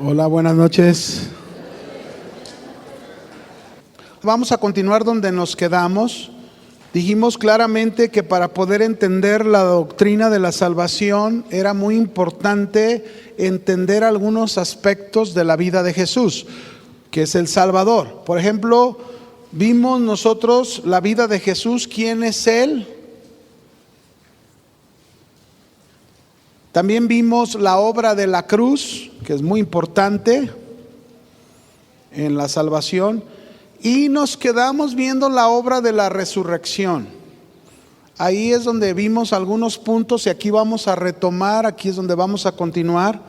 Hola, buenas noches. Vamos a continuar donde nos quedamos. Dijimos claramente que para poder entender la doctrina de la salvación era muy importante entender algunos aspectos de la vida de Jesús, que es el Salvador. Por ejemplo, vimos nosotros la vida de Jesús, ¿quién es Él? También vimos la obra de la cruz, que es muy importante en la salvación, y nos quedamos viendo la obra de la resurrección. Ahí es donde vimos algunos puntos y aquí vamos a retomar, aquí es donde vamos a continuar.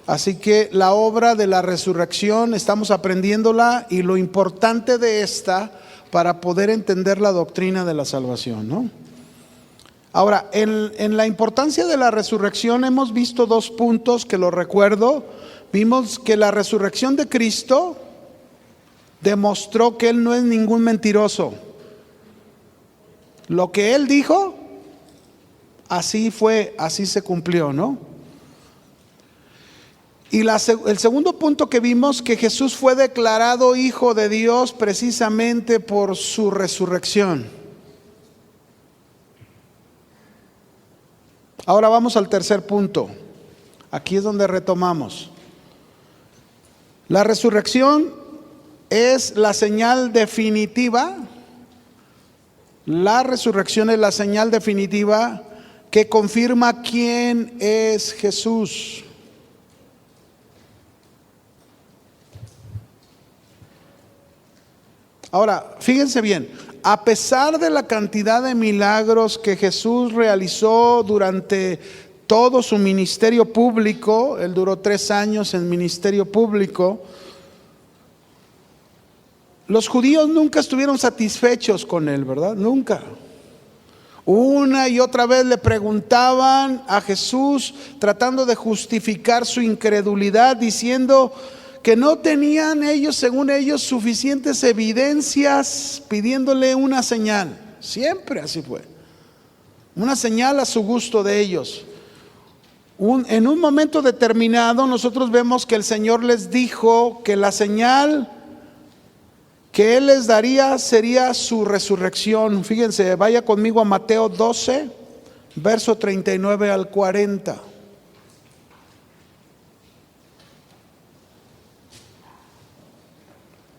Así que la obra de la resurrección estamos aprendiéndola y lo importante de esta para poder entender la doctrina de la salvación, ¿no? Ahora, en la importancia de la resurrección hemos visto dos puntos que lo recuerdo. Vimos que la resurrección de Cristo demostró que Él no es ningún mentiroso. Lo que Él dijo, así fue, así se cumplió, ¿no? Y el segundo punto que vimos, que Jesús fue declarado Hijo de Dios precisamente por su resurrección. Ahora vamos al tercer punto. Aquí es donde retomamos. La resurrección es la señal definitiva. La resurrección es la señal definitiva que confirma quién es Jesús. Ahora, fíjense bien, a pesar de la cantidad de milagros que Jesús realizó durante todo su ministerio público, Él duró 3 años en ministerio público, los judíos nunca estuvieron satisfechos con Él, ¿verdad? Nunca. Una y otra vez le preguntaban a Jesús, tratando de justificar su incredulidad, diciendo que no tenían ellos, según ellos, suficientes evidencias, pidiéndole una señal. Siempre así fue. Una señal a su gusto de ellos. En un momento determinado nosotros vemos que el Señor les dijo que la señal que Él les daría sería su resurrección. Fíjense, vaya conmigo a Mateo 12, verso 39 al 40.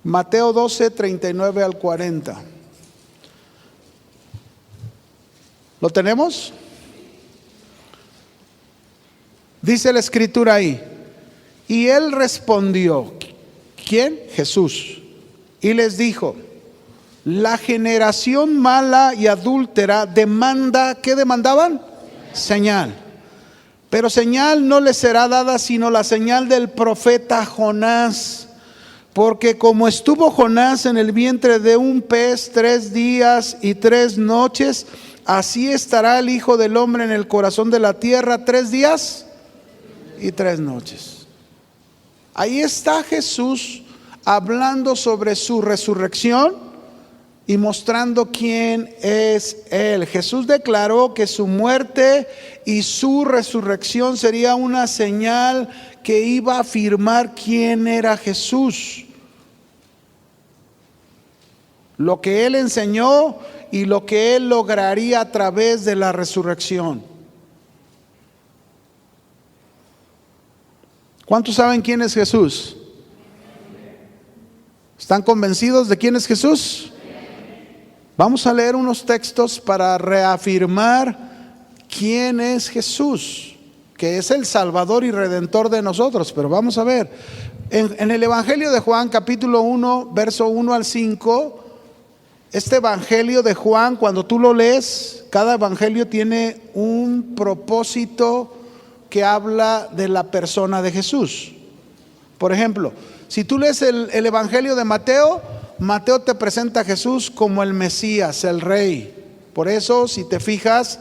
Mateo 12, 39 al 40. ¿Lo tenemos? Dice la escritura ahí: y Él respondió, ¿quién? Jesús. Y les dijo: la generación mala y adúltera demanda, ¿qué demandaban? Señal. Pero señal no les será dada sino la señal del profeta Jonás. Porque como estuvo Jonás en el vientre de un pez 3 días y 3 noches, así estará el Hijo del Hombre en el corazón de la tierra 3 días y 3 noches. Ahí está Jesús hablando sobre su resurrección y mostrando quién es Él. Jesús declaró que su muerte y su resurrección sería una señal que iba a afirmar quién era Jesús, lo que Él enseñó y lo que Él lograría a través de la resurrección. ¿Cuántos saben quién es Jesús? ¿Están convencidos de quién es Jesús? Vamos a leer unos textos para reafirmar quién es Jesús, que es el Salvador y Redentor de nosotros. Pero vamos a ver, en el Evangelio de Juan, capítulo 1, verso 1 al 5, este Evangelio de Juan, cuando tú lo lees, cada Evangelio tiene un propósito que habla de la persona de Jesús. Por ejemplo, si tú lees el Evangelio de Mateo, Mateo te presenta a Jesús como el Mesías, el Rey. Por eso, si te fijas,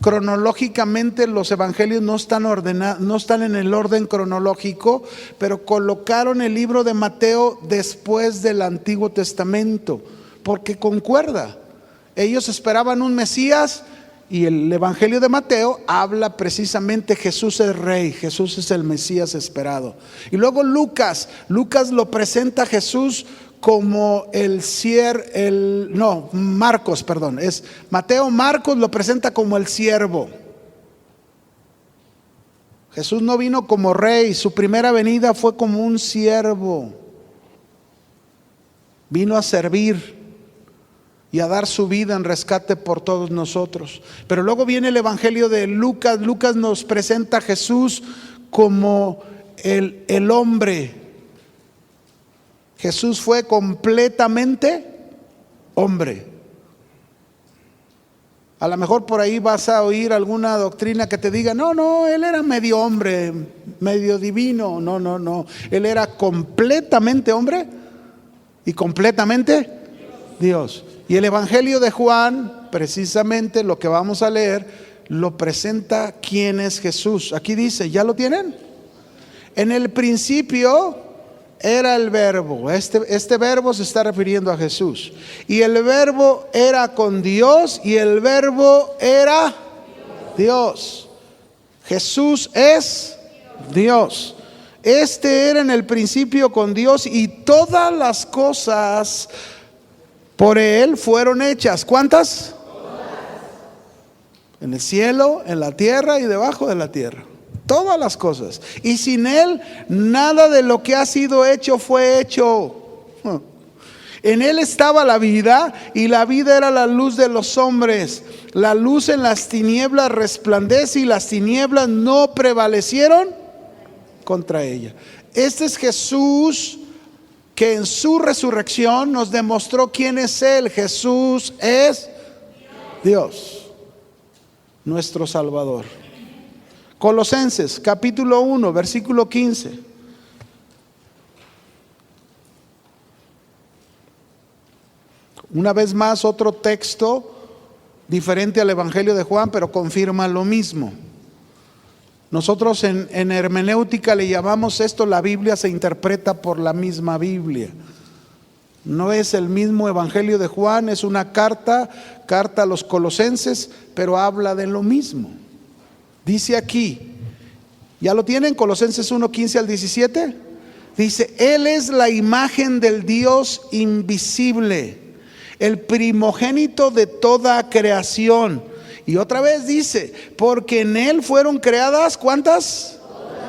cronológicamente los evangelios no están ordenados, no están en el orden cronológico, pero colocaron el libro de Mateo después del Antiguo Testamento, porque concuerda. Ellos esperaban un Mesías Y el Evangelio de Mateo habla precisamente Jesús es rey, Jesús es el Mesías esperado. Y luego Lucas lo presenta a Jesús como Marcos lo presenta como el siervo. Jesús no vino como rey, su primera venida fue como un siervo. Vino a servir y a dar su vida en rescate por todos nosotros. Pero luego viene el Evangelio de Lucas. Lucas nos presenta a Jesús como el hombre. Jesús fue completamente hombre. A lo mejor por ahí vas a oír alguna doctrina que te diga, no, él era medio hombre, medio divino. No, él era completamente hombre y completamente Dios. Y el Evangelio de Juan, precisamente lo que vamos a leer, lo presenta quién es Jesús. Aquí dice, ¿ya lo tienen? En el principio era el verbo. Este verbo se está refiriendo a Jesús. Y el verbo era con Dios y el verbo era Dios. Jesús es Dios. Este era en el principio con Dios y todas las cosas por Él fueron hechas. ¿Cuántas? En el cielo, en la tierra y debajo de la tierra. Todas las cosas. Y sin Él, nada de lo que ha sido hecho fue hecho. En Él estaba la vida y la vida era la luz de los hombres. La luz en las tinieblas resplandece y las tinieblas no prevalecieron contra ella. Este es Jesús que en su resurrección nos demostró quién es Él. Jesús es Dios, nuestro Salvador. Colosenses capítulo 1, versículo 15. Una vez más otro texto diferente al Evangelio de Juan, pero confirma lo mismo. Nosotros en hermenéutica le llamamos esto, la Biblia se interpreta por la misma Biblia. No es el mismo Evangelio de Juan, es una carta a los Colosenses, pero habla de lo mismo. Dice aquí, ¿ya lo tienen? Colosenses 1, 15 al 17. Dice, Él es la imagen del Dios invisible, el primogénito de toda creación. Y otra vez dice, porque en Él fueron creadas, ¿cuántas?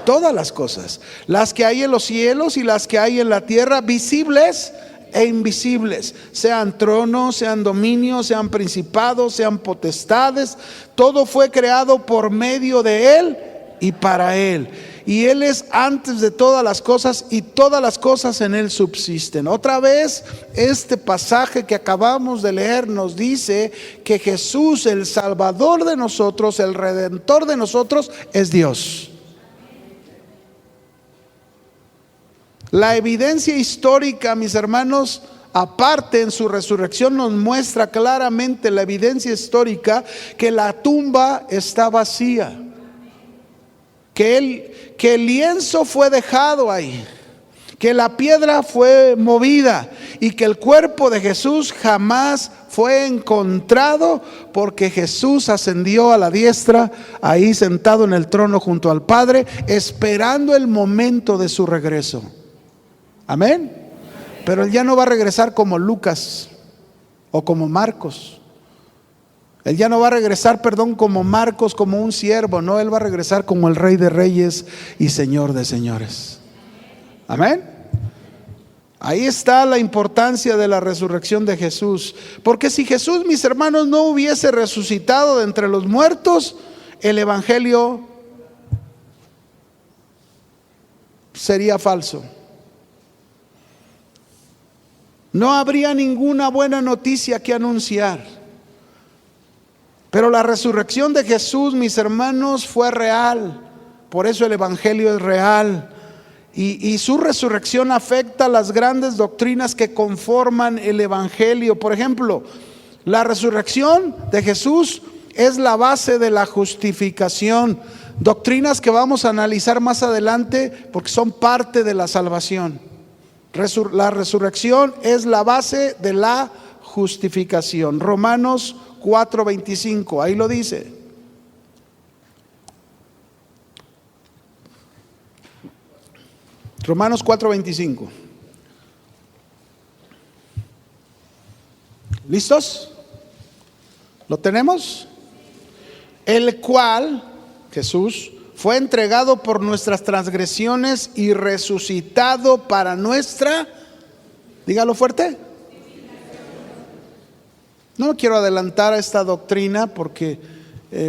Todas las cosas, las que hay en los cielos y las que hay en la tierra, visibles e invisibles, sean tronos, sean dominios, sean principados, sean potestades. Todo fue creado por medio de Él y para Él. Y Él es antes de todas las cosas y todas las cosas en Él subsisten. Otra vez, este pasaje que acabamos de leer nos dice que Jesús, el Salvador de nosotros, el Redentor de nosotros, es Dios. La evidencia histórica, mis hermanos, aparte en su resurrección nos muestra claramente la evidencia histórica que la tumba está vacía. Que el lienzo fue dejado ahí, que la piedra fue movida y que el cuerpo de Jesús jamás fue encontrado, porque Jesús ascendió a la diestra, ahí sentado en el trono junto al Padre, esperando el momento de su regreso. Amén. Pero Él ya no va a regresar como Lucas o como Marcos. Él ya no va a regresar, como Marcos, como un siervo. No, Él va a regresar como el Rey de Reyes y Señor de Señores. Amén. Ahí está la importancia de la resurrección de Jesús. Porque si Jesús, mis hermanos, no hubiese resucitado de entre los muertos, el Evangelio sería falso. No habría ninguna buena noticia que anunciar. Pero la resurrección de Jesús, mis hermanos, fue real. Por eso el Evangelio es real. Y su resurrección afecta las grandes doctrinas que conforman el Evangelio. Por ejemplo, la resurrección de Jesús es la base de la justificación. Doctrinas que vamos a analizar más adelante porque son parte de la salvación. La resurrección es la base de la justificación. Romanos 4:25, ahí lo dice. Romanos 4:25. ¿Listos? ¿Lo tenemos? El cual, Jesús, fue entregado por nuestras transgresiones y resucitado para nuestra, dígalo fuerte. No quiero adelantar a esta doctrina porque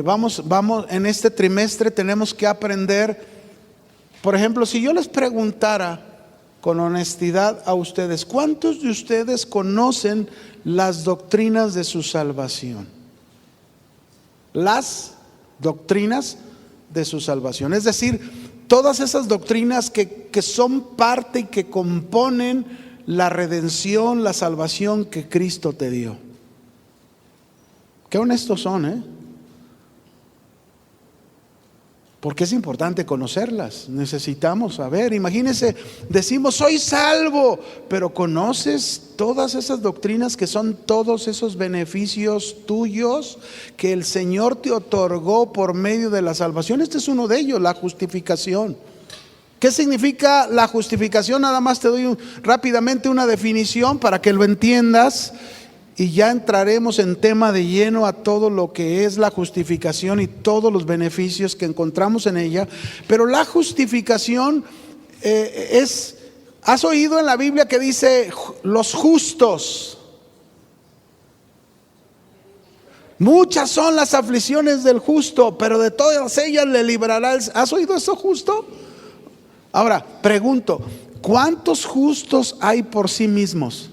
vamos en este trimestre tenemos que aprender. Por ejemplo, si yo les preguntara con honestidad a ustedes, ¿cuántos de ustedes conocen las doctrinas de su salvación? Las doctrinas de su salvación, es decir, todas esas doctrinas que son parte y que componen la redención, la salvación que Cristo te dio. Qué honestos son, porque es importante conocerlas. Necesitamos saber. Imagínense, decimos soy salvo, pero ¿conoces todas esas doctrinas que son todos esos beneficios tuyos que el Señor te otorgó por medio de la salvación? Este es uno de ellos, la justificación. ¿Qué significa la justificación? Nada más te doy rápidamente una definición para que lo entiendas. Y ya entraremos en tema de lleno a todo lo que es la justificación y todos los beneficios que encontramos en ella. Pero la justificación ¿has oído en la Biblia que dice los justos? Muchas son las aflicciones del justo, pero de todas ellas le librará el... ¿Has oído eso, justo? Ahora, pregunto, ¿cuántos justos hay por sí mismos?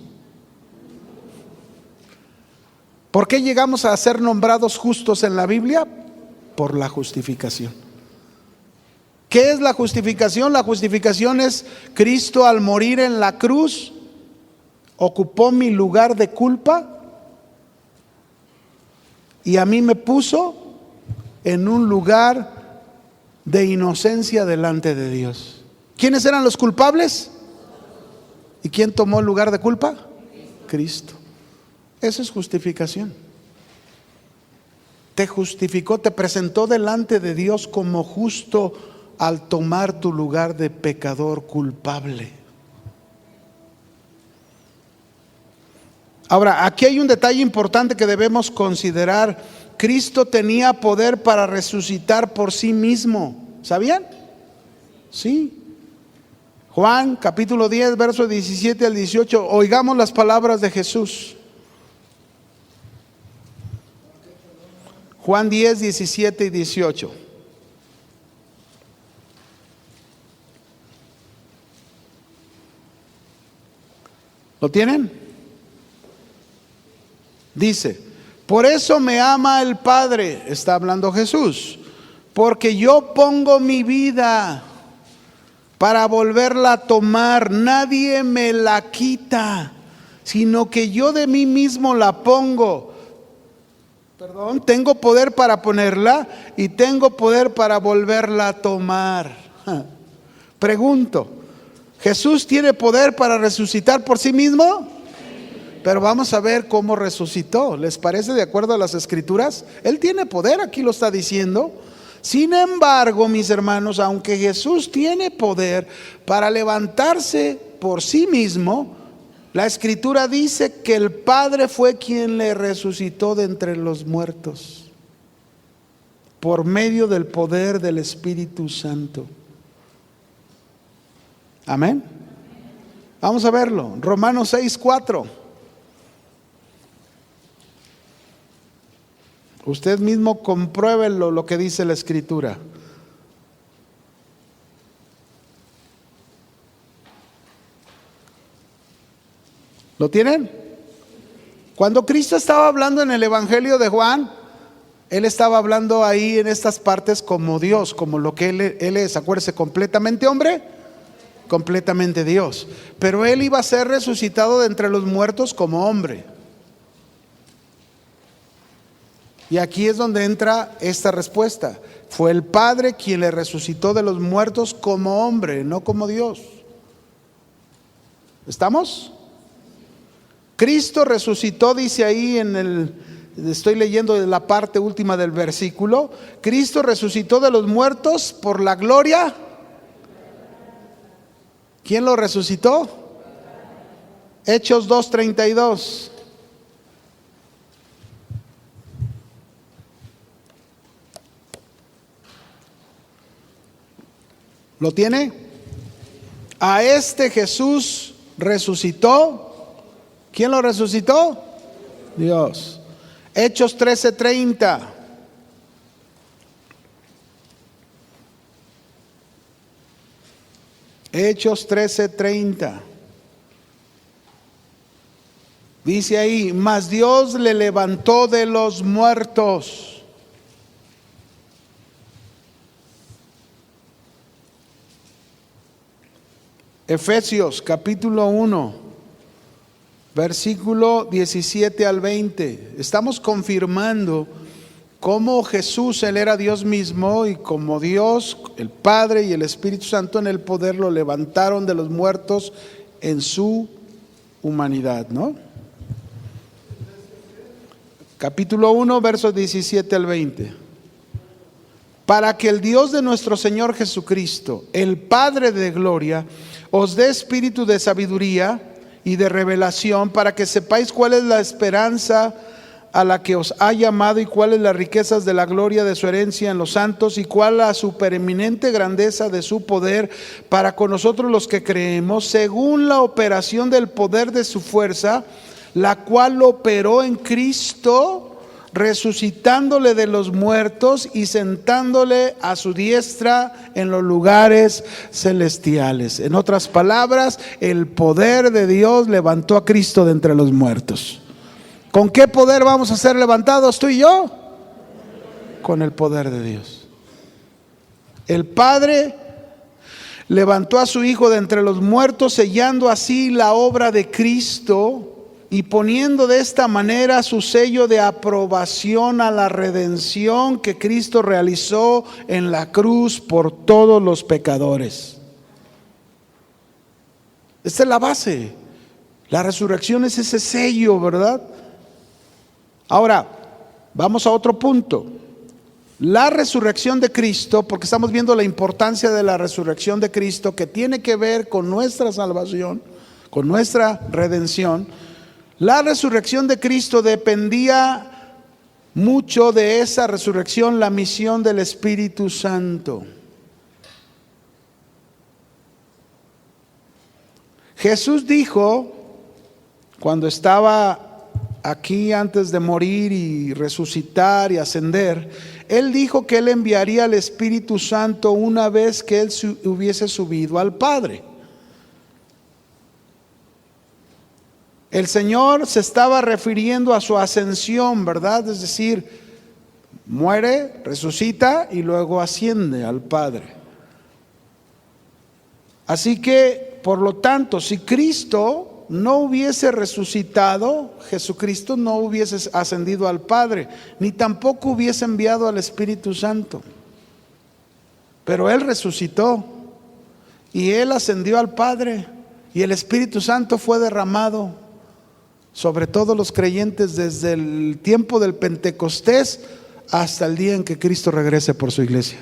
¿Por qué llegamos a ser nombrados justos en la Biblia? Por la justificación. ¿Qué es la justificación? La justificación es Cristo al morir en la cruz ocupó mi lugar de culpa y a mí me puso en un lugar de inocencia delante de Dios. ¿Quiénes eran los culpables? ¿Y quién tomó el lugar de culpa? Cristo. Eso es justificación. Te justificó, te presentó delante de Dios como justo al tomar tu lugar de pecador culpable. Ahora, aquí hay un detalle importante que debemos considerar. Cristo tenía poder para resucitar por sí mismo. ¿Sabían? Sí. Juan capítulo 10, versos 17 al 18. Oigamos las palabras de Jesús. Juan 10, 17 y 18. ¿Lo tienen? Dice, por eso me ama el Padre, está hablando Jesús, porque yo pongo mi vida para volverla a tomar. Nadie me la quita, sino que yo de mí mismo la pongo. Tengo poder para ponerla y tengo poder para volverla a tomar. Pregunto, ¿Jesús tiene poder para resucitar por sí mismo? Pero vamos a ver cómo resucitó. ¿Les parece de acuerdo a las Escrituras? Él tiene poder, aquí lo está diciendo. Sin embargo, mis hermanos, aunque Jesús tiene poder para levantarse por sí mismo, la Escritura dice que el Padre fue quien le resucitó de entre los muertos por medio del poder del Espíritu Santo. Amén. Vamos a verlo. Romanos 6:4. Usted mismo compruébelo lo que dice la Escritura. ¿Lo tienen? Cuando Cristo estaba hablando en el Evangelio de Juan, Él estaba hablando ahí en estas partes como Dios, como lo que Él es. Acuérdese, completamente hombre, completamente Dios. Pero Él iba a ser resucitado de entre los muertos como hombre. Y aquí es donde entra esta respuesta. Fue el Padre quien le resucitó de los muertos como hombre, no como Dios. ¿Estamos? Cristo resucitó, dice ahí en estoy leyendo de la parte última del versículo, Cristo resucitó de los muertos por la gloria. ¿Quién lo resucitó? Hechos 2:32. ¿Lo tiene? A este Jesús resucitó. ¿Quién lo resucitó? Dios. Hechos 13:30. Hechos 13:30. Dice ahí, mas Dios le levantó de los muertos. Efesios capítulo 1, versículo 17 al 20. Estamos confirmando cómo Jesús, Él era Dios mismo, y como Dios, el Padre y el Espíritu Santo en el poder lo levantaron de los muertos en su humanidad, ¿no? Capítulo 1, versos 17 al 20. Para que el Dios de nuestro Señor Jesucristo, el Padre de gloria, os dé espíritu de sabiduría y de revelación, para que sepáis cuál es la esperanza a la que os ha llamado, y cuáles las riquezas de la gloria de su herencia en los santos, y cuál la supereminente grandeza de su poder para con nosotros los que creemos, según la operación del poder de su fuerza, la cual operó en Cristo, resucitándole de los muertos y sentándole a su diestra en los lugares celestiales. En otras palabras, el poder de Dios levantó a Cristo de entre los muertos. ¿Con qué poder vamos a ser levantados tú y yo? Con el poder de Dios. El Padre levantó a su Hijo de entre los muertos, sellando así la obra de Cristo y poniendo de esta manera su sello de aprobación a la redención que Cristo realizó en la cruz por todos los pecadores. Esta es la base. La resurrección es ese sello, ¿verdad? Ahora, vamos a otro punto. La resurrección de Cristo, porque estamos viendo la importancia de la resurrección de Cristo, que tiene que ver con nuestra salvación, con nuestra redención. La resurrección de Cristo dependía mucho de esa resurrección, la misión del Espíritu Santo. Jesús dijo, cuando estaba aquí antes de morir y resucitar y ascender, Él dijo que Él enviaría al Espíritu Santo una vez que Él hubiese subido al Padre. El Señor se estaba refiriendo a su ascensión, ¿verdad? Es decir, muere, resucita y luego asciende al Padre. Así que, por lo tanto, si Cristo no hubiese resucitado, Jesucristo no hubiese ascendido al Padre, ni tampoco hubiese enviado al Espíritu Santo. Pero Él resucitó y Él ascendió al Padre, y el Espíritu Santo fue derramado sobre todos los creyentes desde el tiempo del Pentecostés hasta el día en que Cristo regrese por su iglesia.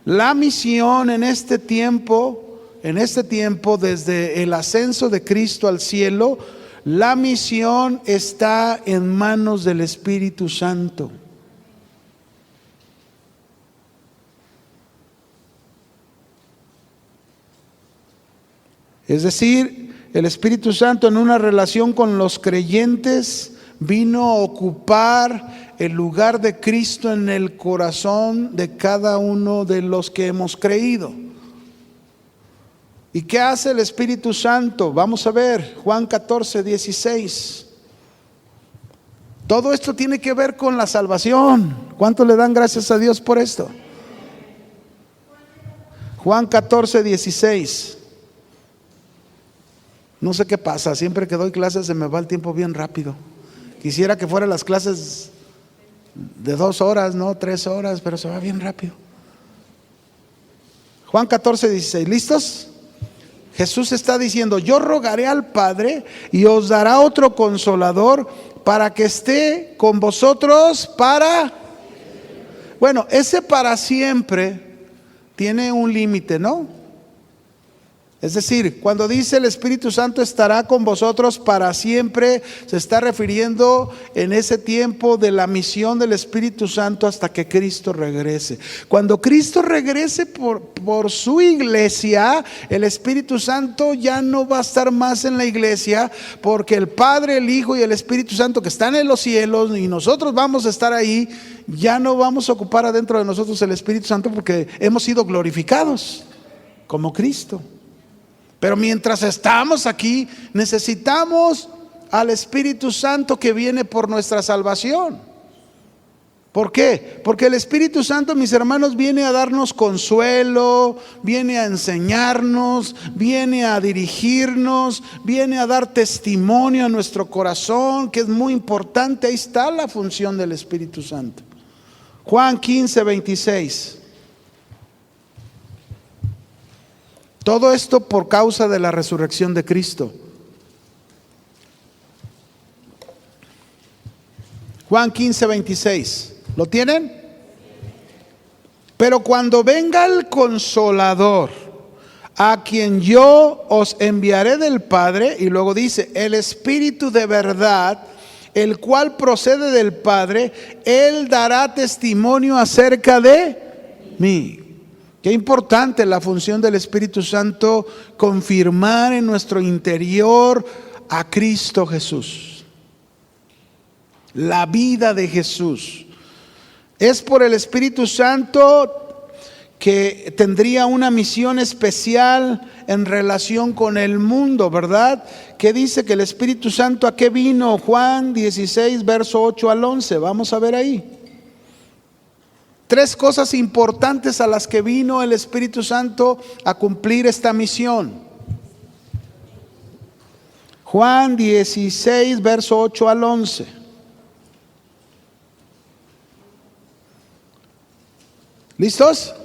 La misión en este tiempo, desde el ascenso de Cristo al cielo, la misión está en manos del Espíritu Santo. Es decir, el Espíritu Santo, en una relación con los creyentes, vino a ocupar el lugar de Cristo en el corazón de cada uno de los que hemos creído. ¿Y qué hace el Espíritu Santo? Vamos a ver Juan 14:16. Todo esto tiene que ver con la salvación. ¿Cuánto le dan gracias a Dios por esto? Juan 14:16. No sé qué pasa, siempre que doy clases se me va el tiempo bien rápido. Quisiera que fueran las clases de 2 horas, no 3 horas, pero se va bien rápido. Juan 14:16, ¿listos? Jesús está diciendo, yo rogaré al Padre y os dará otro consolador para que esté con vosotros para... Bueno, ese para siempre tiene un límite, ¿no? Es decir, cuando dice el Espíritu Santo estará con vosotros para siempre, se está refiriendo en ese tiempo de la misión del Espíritu Santo hasta que Cristo regrese. Cuando Cristo regrese por su iglesia, el Espíritu Santo ya no va a estar más en la iglesia, porque el Padre, el Hijo y el Espíritu Santo que están en los cielos y nosotros vamos a estar ahí, ya no vamos a ocupar adentro de nosotros el Espíritu Santo porque hemos sido glorificados como Cristo. Pero mientras estamos aquí, necesitamos al Espíritu Santo que viene por nuestra salvación. ¿Por qué? Porque el Espíritu Santo, mis hermanos, viene a darnos consuelo, viene a enseñarnos, viene a dirigirnos, viene a dar testimonio a nuestro corazón, que es muy importante. Ahí está la función del Espíritu Santo. Juan 15:26. Todo esto por causa de la resurrección de Cristo. Juan 15:26. ¿Lo tienen? Pero cuando venga el Consolador, a quien yo os enviaré del Padre, y luego dice, el Espíritu de verdad, el cual procede del Padre, Él dará testimonio acerca de mí. Qué importante la función del Espíritu Santo, confirmar en nuestro interior a Cristo Jesús, la vida de Jesús. Es por el Espíritu Santo que tendría una misión especial en relación con el mundo, ¿verdad? Que dice que el Espíritu Santo, ¿a qué vino? Juan 16, verso 8 al 11, vamos a ver ahí. Tres cosas importantes a las que vino el Espíritu Santo a cumplir esta misión. Juan 16, verso 8 al 11. ¿Listos?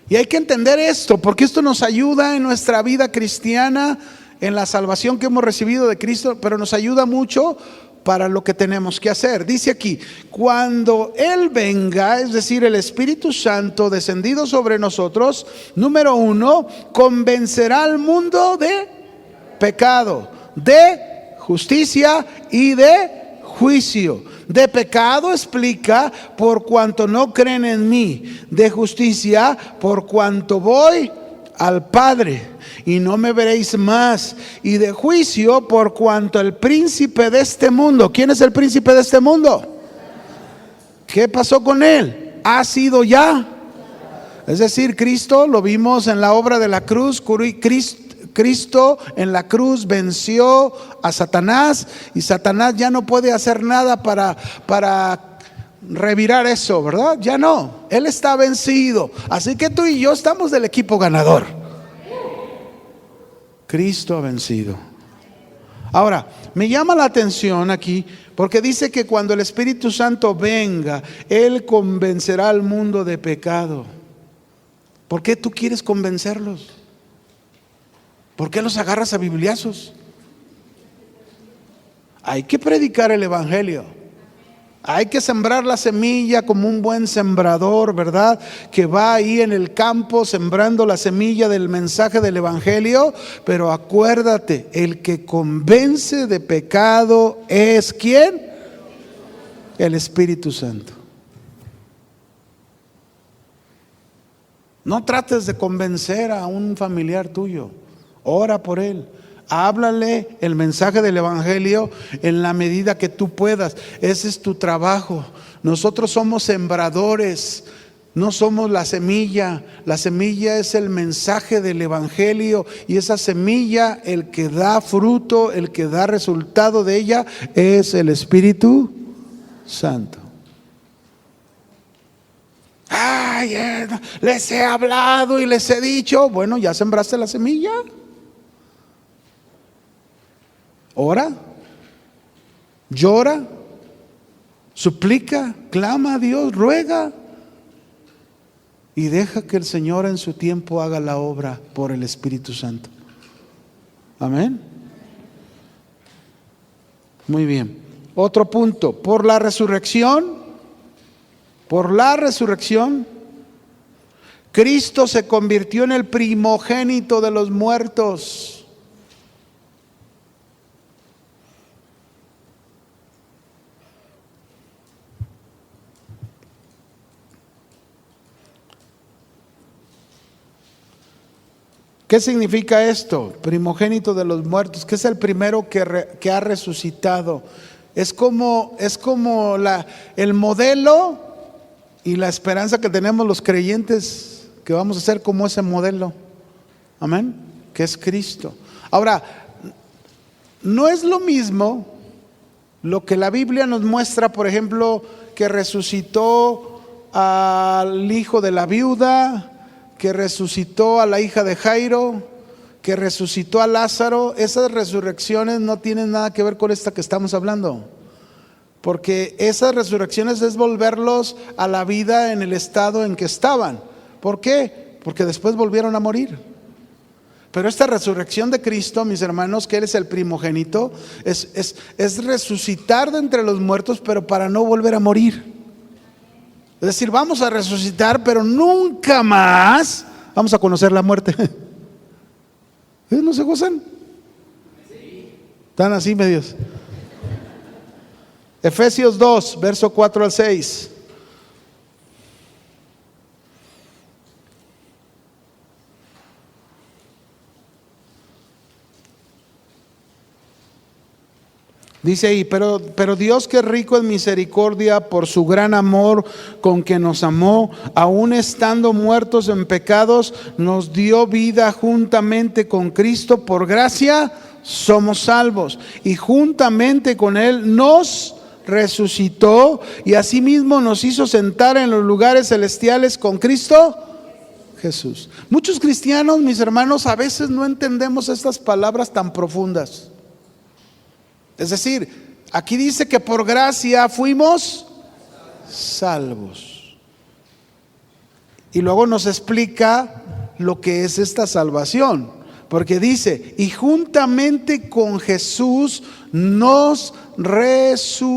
Y hay que entender esto, porque esto nos ayuda en nuestra vida cristiana, en la salvación que hemos recibido de Cristo, pero nos ayuda mucho para lo que tenemos que hacer. Dice aquí, cuando Él venga, es decir, el Espíritu Santo descendido sobre nosotros, número 1, convencerá al mundo de pecado, de justicia y de juicio. De pecado explica, por cuanto no creen en mí. De justicia, por cuanto voy al Padre y no me veréis más. Y de juicio, por cuanto el príncipe de este mundo. ¿Quién es el príncipe de este mundo? ¿Qué pasó con él? Ha sido ya. Es decir, Cristo, lo vimos en la obra de la cruz. Cristo en la cruz venció a Satanás, y Satanás ya no puede hacer nada para revirar eso, ¿verdad? Ya no, Él está vencido. Así que tú y yo estamos del equipo ganador. Cristo ha vencido. Ahora, me llama la atención aquí, porque dice que cuando el Espíritu Santo venga, Él convencerá al mundo de pecado. ¿Por qué tú quieres convencerlos? ¿Por qué los agarras a bibliazos? Hay que predicar el Evangelio. Hay que sembrar la semilla como un buen sembrador, ¿verdad? Que va ahí en el campo sembrando la semilla del mensaje del Evangelio. Pero acuérdate, el que convence de pecado es ¿quién? El Espíritu Santo. No trates de convencer a un familiar tuyo. Ora por él. Háblale el mensaje del Evangelio en la medida que tú puedas. Ese es tu trabajo. Nosotros somos sembradores, no somos la semilla. La semilla es el mensaje del Evangelio, y esa semilla, el que da fruto, el que da resultado de ella, es el Espíritu Santo. Ay, les he hablado y les he dicho. Bueno, ya sembraste la semilla. Ora, llora, suplica, clama a Dios, ruega, y deja que el Señor en su tiempo haga la obra por el Espíritu Santo. Amén. Muy bien. Otro punto, por la resurrección, Cristo se convirtió en el primogénito de los muertos. ¿Qué significa esto? Primogénito de los muertos, que es el primero que ha resucitado. Es como el modelo y la esperanza que tenemos los creyentes, que vamos a ser como ese modelo. Amén. Que es Cristo. Ahora, no es lo mismo lo que la Biblia nos muestra, por ejemplo, que resucitó al hijo de la viuda, que resucitó a la hija de Jairo, que resucitó a Lázaro. Esas resurrecciones no tienen nada que ver con esta que estamos hablando, porque esas resurrecciones es volverlos a la vida en el estado en que estaban. ¿Por qué? Porque después volvieron a morir. Pero esta resurrección de Cristo, mis hermanos, que Él es el primogénito, es resucitar de entre los muertos, pero para no volver a morir. Es decir, vamos a resucitar, pero nunca más vamos a conocer la muerte. ¿No se gozan? Están así medios. Efesios 2, verso 4 al 6. Dice ahí, pero Dios, que es rico en misericordia, por su gran amor con que nos amó, aun estando muertos en pecados, nos dio vida juntamente con Cristo. Por gracia somos salvos, y juntamente con Él nos resucitó, y asimismo nos hizo sentar en los lugares celestiales con Cristo Jesús. Muchos cristianos, mis hermanos, a veces no entendemos estas palabras tan profundas. Es decir, aquí dice que por gracia fuimos salvos. Y luego nos explica lo que es esta salvación. Porque dice, y juntamente con Jesús nos resucitó.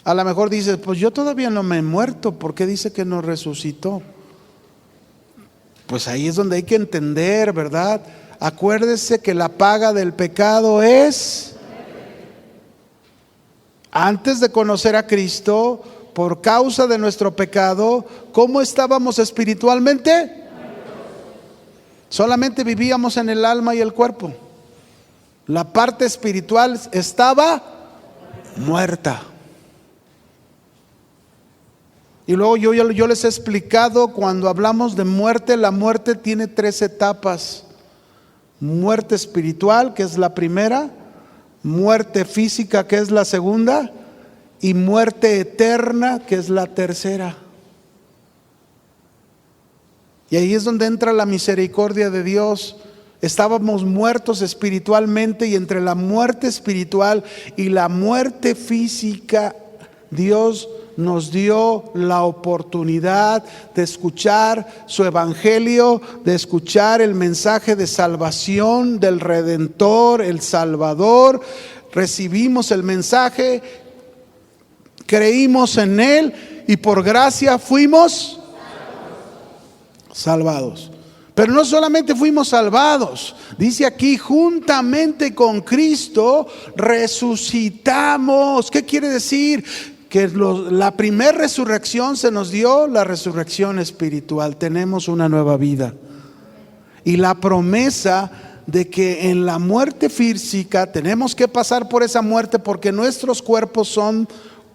A lo mejor dices, pues yo todavía no me he muerto, ¿por qué dice que nos resucitó? Pues ahí es donde hay que entender, ¿verdad? Acuérdese que la paga del pecado es, antes de conocer a Cristo, por causa de nuestro pecado, ¿cómo estábamos espiritualmente? Solamente vivíamos en el alma y el cuerpo. La parte espiritual estaba muerta. Y luego yo les he explicado, cuando hablamos de muerte, la muerte tiene 3 etapas. Muerte espiritual, que es la primera, muerte física, que es la segunda, y muerte eterna, que es la tercera. Y ahí es donde entra la misericordia de Dios. Estábamos muertos espiritualmente, y entre la muerte espiritual y la muerte física, Dios nos dio la oportunidad de escuchar su evangelio, de escuchar el mensaje de salvación del Redentor, el Salvador. Recibimos el mensaje, creímos en Él, y por gracia fuimos salvados. Pero no solamente fuimos salvados, dice aquí, juntamente con Cristo resucitamos. ¿Qué quiere decir? Que la primera resurrección se nos dio, la resurrección espiritual. Tenemos una nueva vida. Y la promesa de que en la muerte física tenemos que pasar por esa muerte, porque nuestros cuerpos son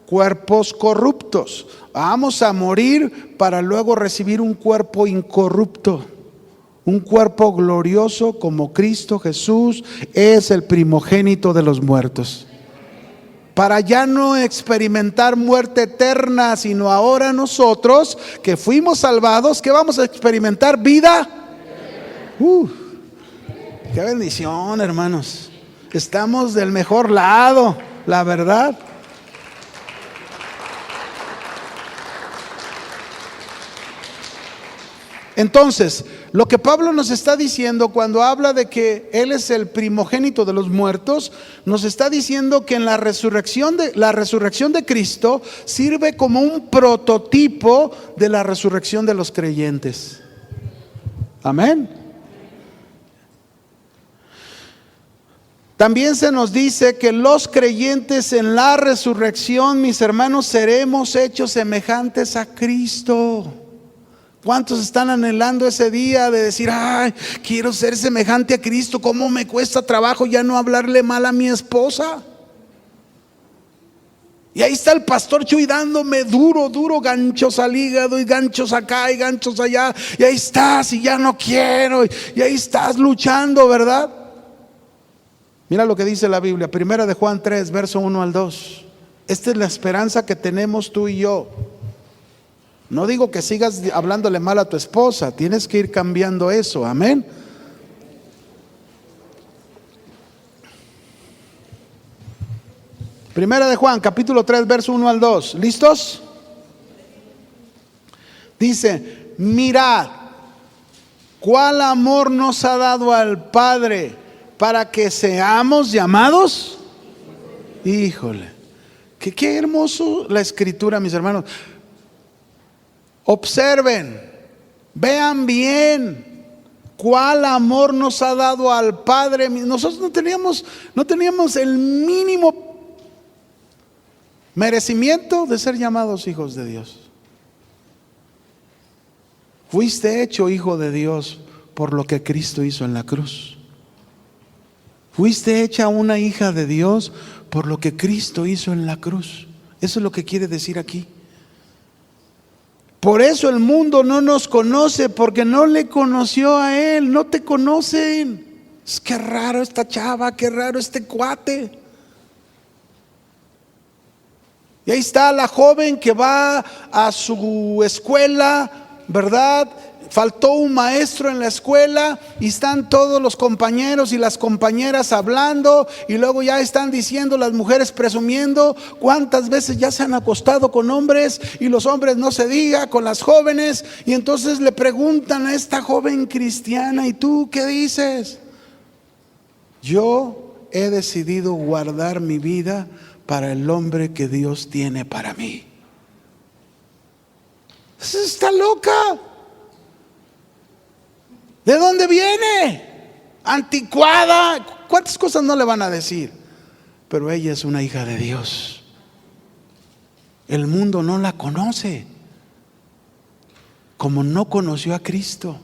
cuerpos corruptos. Vamos a morir para luego recibir un cuerpo incorrupto, un cuerpo glorioso, como Cristo Jesús es el primogénito de los muertos. Para ya no experimentar muerte eterna, sino ahora nosotros que fuimos salvados, que vamos a experimentar vida. Qué bendición, hermanos. Estamos del mejor lado, la verdad. Entonces, lo que Pablo nos está diciendo cuando habla de que Él es el primogénito de los muertos, nos está diciendo que en la resurrección de Cristo sirve como un prototipo de la resurrección de los creyentes. Amén. También se nos dice que los creyentes en la resurrección, mis hermanos, seremos hechos semejantes a Cristo. ¿Cuántos están anhelando ese día de decir, ay, quiero ser semejante a Cristo? ¿Cómo me cuesta trabajo ya no hablarle mal a mi esposa? Y ahí está el pastor Chuy dándome duro, ganchos al hígado y ganchos acá y ganchos allá. Y ahí estás y ya no quiero. Y ahí estás luchando, ¿verdad? Mira lo que dice la Biblia, 1 de Juan 3, verso 1 al 2. Esta es la esperanza que tenemos tú y yo. No digo que sigas hablándole mal a tu esposa, tienes que ir cambiando eso, amén. Primera de Juan, capítulo 3, verso 1 al 2. ¿Listos? Dice, mirad, cuál amor nos ha dado al Padre para que seamos llamados. Híjole, qué hermoso la escritura, mis hermanos. Observen, vean bien cuál amor nos ha dado al Padre. Nosotros no teníamos el mínimo merecimiento de ser llamados hijos de Dios. Fuiste hecho hijo de Dios por lo que Cristo hizo en la cruz. Fuiste hecha una hija de Dios por lo que Cristo hizo en la cruz. Eso es lo que quiere decir aquí. Por eso el mundo no nos conoce, porque no le conoció a Él. No te conocen. Es que raro esta chava, qué raro este cuate. Y ahí está la joven que va a su escuela, ¿verdad? Faltó un maestro en la escuela y están todos los compañeros y las compañeras hablando, y luego ya están diciendo las mujeres presumiendo cuántas veces ya se han acostado con hombres, y los hombres no se diga con las jóvenes. Y entonces le preguntan a esta joven cristiana, ¿y tú qué dices? Yo he decidido guardar mi vida para el hombre que Dios tiene para mí. Está loca. ¿De dónde viene? Anticuada. ¿Cuántas cosas no le van a decir? Pero ella es una hija de Dios. El mundo no la conoce, como no conoció a Cristo.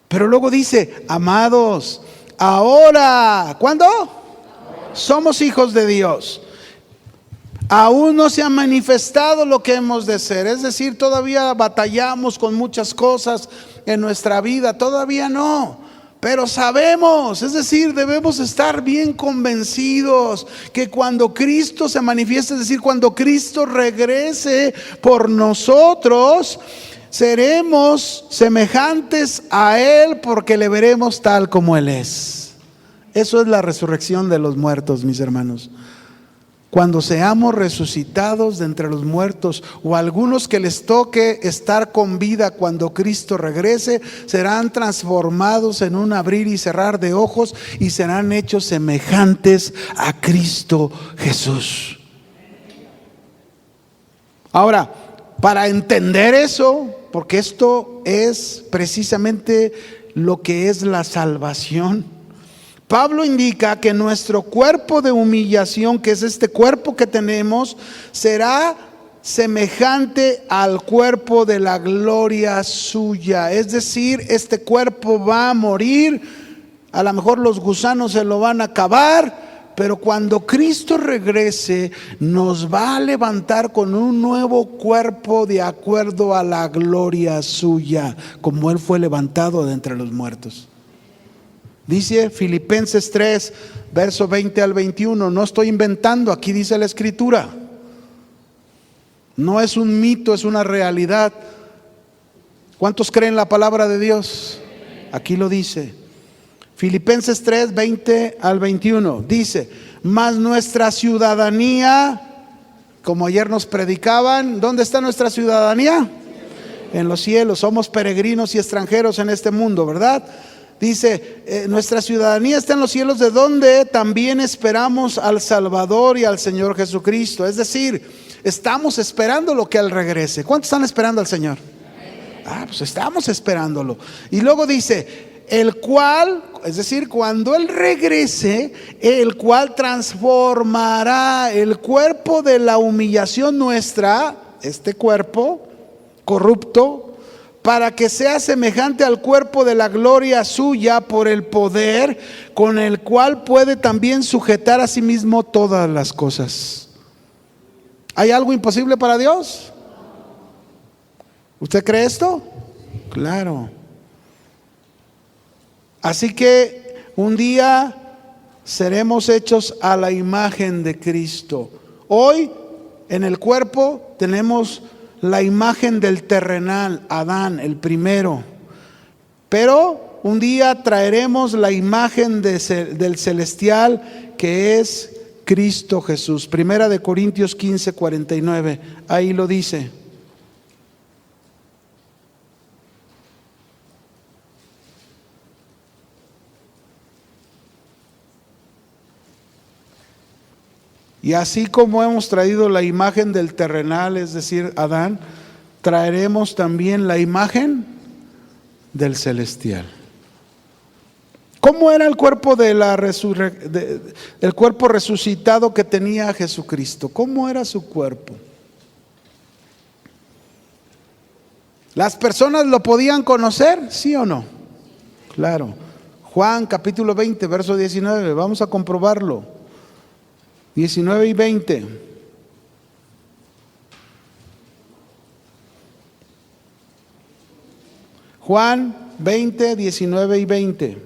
Pero luego dice, amados, ahora, ¿cuándo? Somos hijos de Dios. Aún no se ha manifestado lo que hemos de ser. Es decir, todavía batallamos con muchas cosas en nuestra vida, todavía no. Pero sabemos, es decir, debemos estar bien convencidos que cuando Cristo se manifieste, es decir, cuando Cristo regrese por nosotros, seremos semejantes a Él, porque le veremos tal como Él es. Eso es la resurrección de los muertos, mis hermanos. Cuando seamos resucitados de entre los muertos, o algunos que les toque estar con vida cuando Cristo regrese, serán transformados en un abrir y cerrar de ojos y serán hechos semejantes a Cristo Jesús. Ahora, para entender eso, porque esto es precisamente lo que es la salvación, Pablo indica que nuestro cuerpo de humillación, que es este cuerpo que tenemos, será semejante al cuerpo de la gloria suya. Es decir, este cuerpo va a morir, a lo mejor los gusanos se lo van a acabar, pero cuando Cristo regrese, nos va a levantar con un nuevo cuerpo de acuerdo a la gloria suya, como Él fue levantado de entre los muertos. Dice Filipenses 3, verso 20 al 21. No estoy inventando, aquí dice la escritura. No es un mito, es una realidad. ¿Cuántos creen la palabra de Dios? Aquí lo dice. Filipenses 3, 20 al 21. Dice, mas nuestra ciudadanía, como ayer nos predicaban, ¿dónde está nuestra ciudadanía? En los cielos. Somos peregrinos y extranjeros en este mundo, ¿verdad? Dice, nuestra ciudadanía está en los cielos, de donde también esperamos al Salvador y al Señor Jesucristo. Es decir, estamos esperando lo que Él regrese. ¿Cuántos están esperando al Señor? Pues estamos esperándolo. Y luego dice, el cual, es decir, cuando Él regrese, el cual transformará el cuerpo de la humillación nuestra, este cuerpo corrupto, para que sea semejante al cuerpo de la gloria suya, por el poder con el cual puede también sujetar a sí mismo todas las cosas. ¿Hay algo imposible para Dios? ¿Usted cree esto? Claro. Así que un día seremos hechos a la imagen de Cristo. Hoy en el cuerpo tenemos la imagen del terrenal, Adán, el primero. Pero un día traeremos la imagen del celestial, que es Cristo Jesús. Primera de Corintios 15:49, ahí lo dice. Y así como hemos traído la imagen del terrenal, es decir, Adán, traeremos también la imagen del celestial. ¿Cómo era el cuerpo el cuerpo resucitado que tenía Jesucristo? ¿Cómo era su cuerpo? ¿Las personas lo podían conocer? ¿Sí o no? Claro. Juan capítulo 20, verso 19, vamos a comprobarlo. 19 y 20. Juan 20, 19 y 20.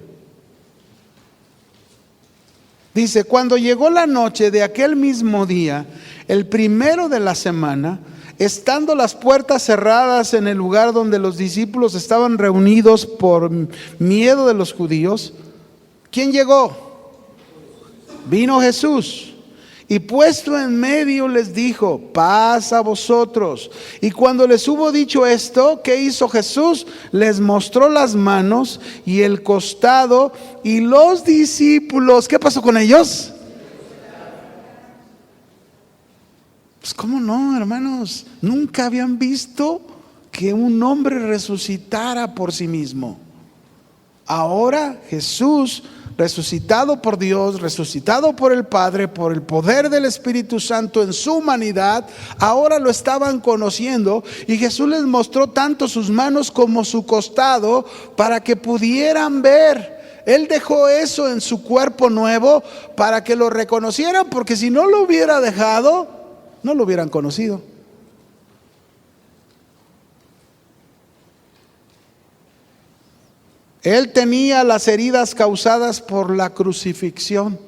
Dice, cuando llegó la noche de aquel mismo día, el primero de la semana, estando las puertas cerradas en el lugar donde los discípulos estaban reunidos por miedo de los judíos, ¿quién llegó? Vino Jesús. Y puesto en medio les dijo, paz a vosotros. Y cuando les hubo dicho esto, ¿qué hizo Jesús? Les mostró las manos y el costado, y los discípulos, ¿qué pasó con ellos? Pues cómo no, hermanos, nunca habían visto que un hombre resucitara por sí mismo. Ahora Jesús, resucitado por Dios, resucitado por el Padre, por el poder del Espíritu Santo en su humanidad, ahora lo estaban conociendo, y Jesús les mostró tanto sus manos como su costado para que pudieran ver. Él dejó eso en su cuerpo nuevo para que lo reconocieran, porque si no lo hubiera dejado, no lo hubieran conocido. Él tenía las heridas causadas por la crucifixión.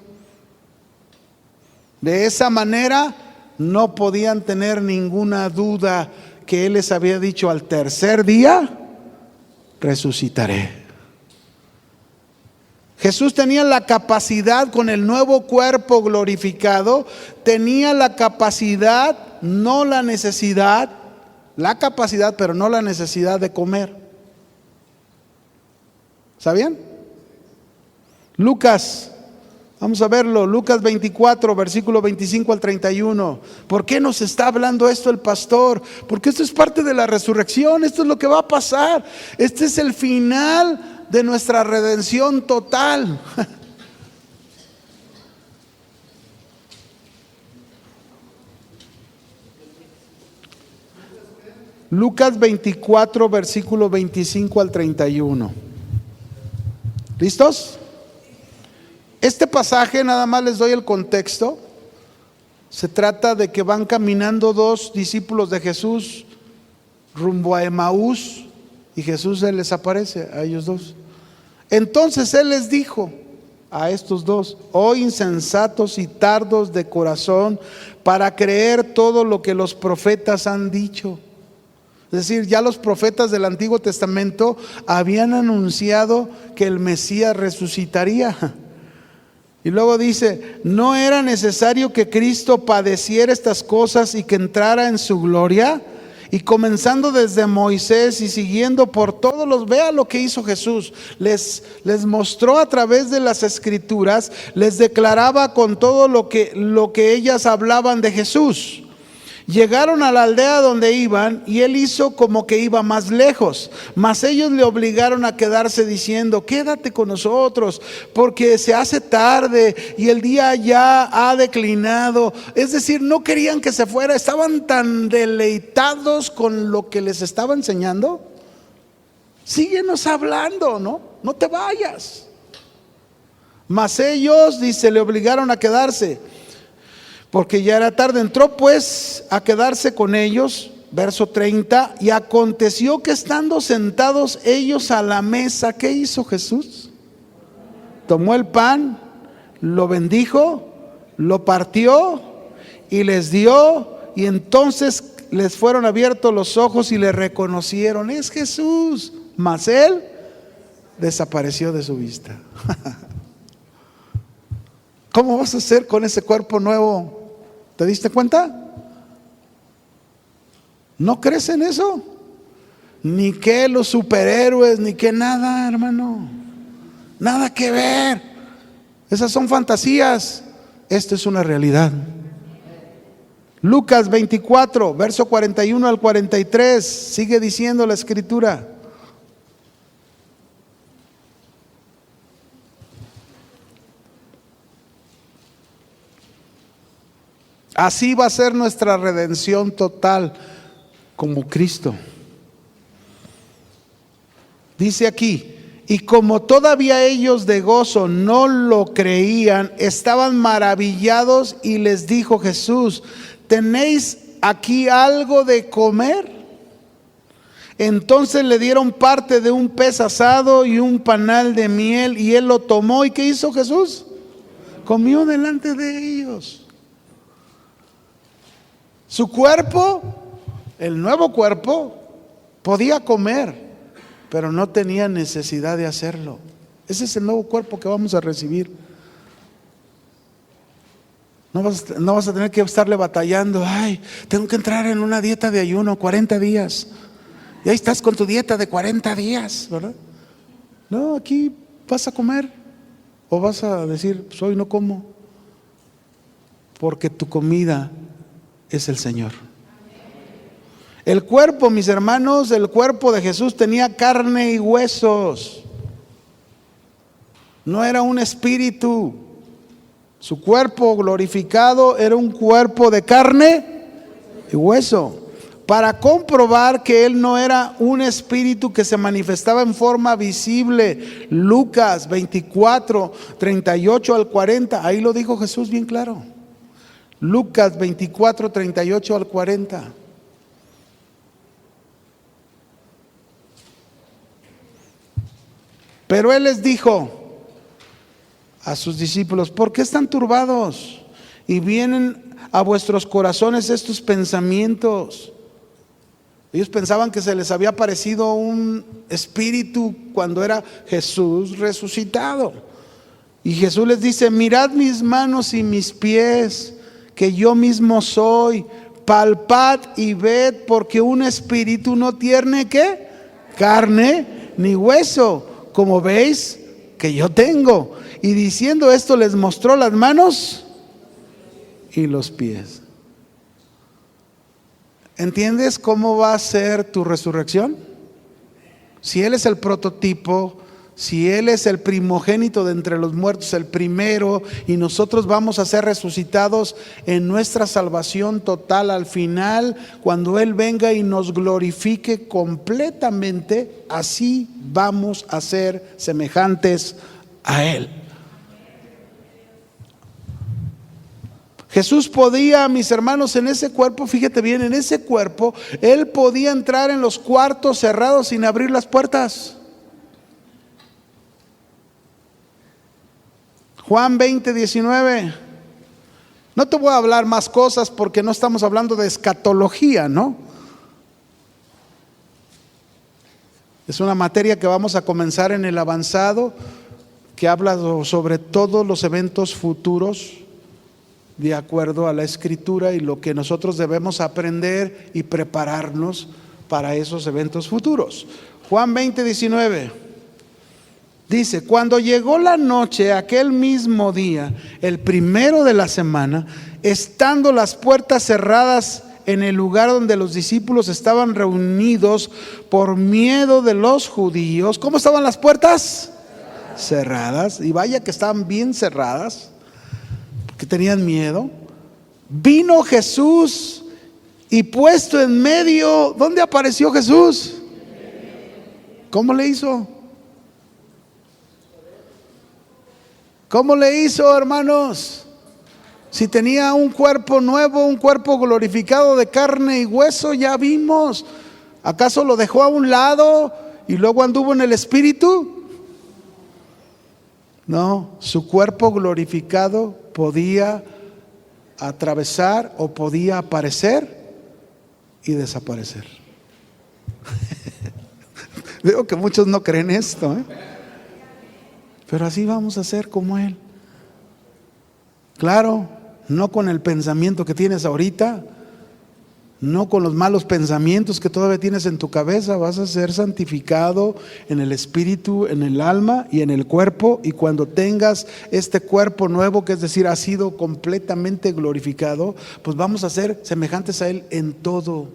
De esa manera no podían tener ninguna duda que Él les había dicho, al tercer día resucitaré. Jesús tenía la capacidad, con el nuevo cuerpo glorificado, tenía la capacidad, no la necesidad, la capacidad, pero no la necesidad de comer. ¿Sabían? Lucas, vamos a verlo, Lucas 24, versículo 25 al 31. ¿Por qué nos está hablando esto el pastor? Porque esto es parte de la resurrección, esto es lo que va a pasar. Este es el final de nuestra redención total. Lucas 24, versículo 25 al 31. ¿Listos? Este pasaje, nada más les doy el contexto. Se trata de que van caminando dos discípulos de Jesús rumbo a Emaús, y Jesús se les aparece a ellos dos. Entonces Él les dijo a estos dos: oh insensatos y tardos de corazón, para creer todo lo que los profetas han dicho. Es decir, ya los profetas del Antiguo Testamento habían anunciado que el Mesías resucitaría. Y luego dice, ¿no era necesario que Cristo padeciera estas cosas y que entrara en su gloria? Y comenzando desde Moisés y siguiendo por todos los, vea lo que hizo Jesús. Les mostró a través de las escrituras, les declaraba con todo lo que ellas hablaban de Jesús. Llegaron a la aldea donde iban y él hizo como que iba más lejos, mas ellos le obligaron a quedarse diciendo: quédate con nosotros porque se hace tarde y el día ya ha declinado. Es decir, no querían que se fuera, estaban tan deleitados con lo que les estaba enseñando. Síguenos hablando, no te vayas. Mas ellos, dice, le obligaron a quedarse porque ya era tarde. Entró pues a quedarse con ellos, verso 30, y aconteció que estando sentados ellos a la mesa, ¿qué hizo Jesús? Tomó el pan, lo bendijo, lo partió y les dio, y entonces les fueron abiertos los ojos y le reconocieron: es Jesús. Mas él desapareció de su vista. ¿Cómo vas a hacer con ese cuerpo nuevo? ¿Te diste cuenta? ¿No crees en eso? Ni que los superhéroes, ni que nada, hermano. Nada que ver. Esas son fantasías. Esto es una realidad. Lucas 24, verso 41 al 43. Sigue diciendo la escritura: así va a ser nuestra redención total, como Cristo. Dice aquí: y como todavía ellos de gozo no lo creían, estaban maravillados, y les dijo Jesús: ¿tenéis aquí algo de comer? Entonces le dieron parte de un pez asado y un panal de miel, y él lo tomó. ¿Y qué hizo Jesús? Comió delante de ellos. Su cuerpo, el nuevo cuerpo, podía comer, pero no tenía necesidad de hacerlo. Ese es el nuevo cuerpo que vamos a recibir. No vas a tener que estarle batallando: ay, tengo que entrar en una dieta de ayuno 40 días. Y ahí estás con tu dieta de 40 días, ¿verdad? No, aquí vas a comer. O vas a decir: pues hoy no como, porque tu comida es el Señor. El cuerpo, mis hermanos, el cuerpo de Jesús tenía carne y huesos. No era un espíritu. Su cuerpo glorificado era un cuerpo de carne y hueso. Para comprobar que él no era un espíritu que se manifestaba en forma visible, Lucas 24, 38 al 40, ahí lo dijo Jesús bien claro. Lucas 24, 38 al 40. Pero él les dijo a sus discípulos: ¿por qué están turbados? Y vienen a vuestros corazones estos pensamientos. Ellos pensaban que se les había aparecido un espíritu cuando era Jesús resucitado. Y Jesús les dice: mirad mis manos y mis pies, que yo mismo soy. Palpad y ved, porque un espíritu no tiene ¿qué? Carne ni hueso, como veis que yo tengo. Y diciendo esto les mostró las manos y los pies. ¿Entiendes cómo va a ser tu resurrección? Si Él es el prototipo, si Él es el primogénito de entre los muertos, el primero, y nosotros vamos a ser resucitados en nuestra salvación total al final, cuando Él venga y nos glorifique completamente, así vamos a ser semejantes a Él. Jesús podía, mis hermanos, en ese cuerpo, fíjate bien, en ese cuerpo, Él podía entrar en los cuartos cerrados sin abrir las puertas. Juan 20, 19. No te voy a hablar más cosas porque no estamos hablando de escatología, ¿no? Es una materia que vamos a comenzar en el avanzado, que habla sobre todos los eventos futuros de acuerdo a la Escritura y lo que nosotros debemos aprender y prepararnos para esos eventos futuros. Juan 20:19 dice: cuando llegó la noche, aquel mismo día, el primero de la semana, estando las puertas cerradas en el lugar donde los discípulos estaban reunidos por miedo de los judíos. ¿Cómo estaban las puertas? Cerradas. Y vaya que estaban bien cerradas, porque tenían miedo. Vino Jesús y puesto en medio, ¿dónde apareció Jesús? ¿Cómo le hizo? ¿Cómo le hizo, hermanos? Si tenía un cuerpo nuevo, un cuerpo glorificado de carne y hueso, ya vimos. ¿Acaso lo dejó a un lado y luego anduvo en el Espíritu? No, su cuerpo glorificado podía atravesar o podía aparecer y desaparecer. Veo que muchos no creen esto, ¿eh? Pero así vamos a ser como Él. Claro, no con el pensamiento que tienes ahorita, no con los malos pensamientos que todavía tienes en tu cabeza. Vas a ser santificado en el espíritu, en el alma y en el cuerpo. Y cuando tengas este cuerpo nuevo, que es decir, ha sido completamente glorificado, pues vamos a ser semejantes a Él en todo,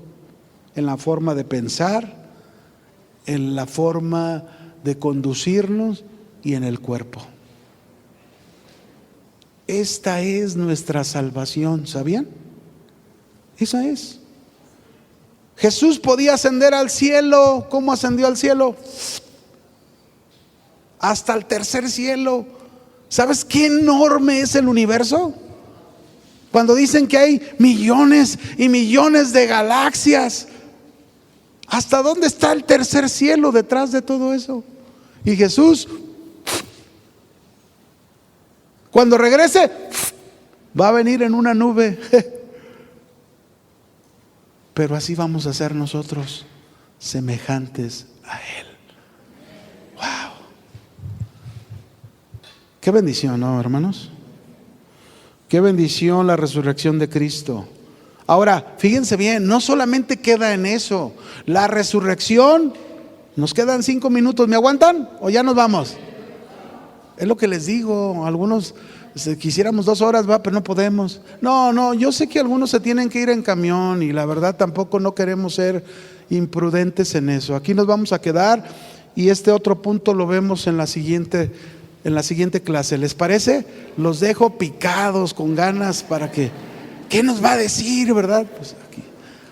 en la forma de pensar, en la forma de conducirnos y en el cuerpo. Esta es nuestra salvación, ¿sabían? Esa es. Jesús podía ascender al cielo. ¿Cómo ascendió al cielo? Hasta el tercer cielo. ¿Sabes qué enorme es el universo? Cuando dicen que hay millones y millones de galaxias, ¿hasta dónde está el tercer cielo detrás de todo eso? Y Jesús, cuando regrese, va a venir en una nube. Pero así vamos a ser nosotros, semejantes a Él. Wow. Qué bendición, ¿no, hermanos? Qué bendición la resurrección de Cristo. Ahora, fíjense bien, no solamente queda en eso. La resurrección, nos quedan 5 minutos. ¿Me aguantan o ya nos vamos? Es lo que les digo. Algunos quisiéramos 2 horas, pero no podemos. No, yo sé que algunos se tienen que ir en camión y la verdad tampoco no queremos ser imprudentes en eso. Aquí nos vamos a quedar y este otro punto lo vemos en la siguiente clase. ¿Les parece? Los dejo picados con ganas para que, ¿qué nos va a decir, verdad? Pues aquí.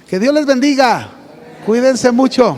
Que Dios les bendiga. Cuídense mucho.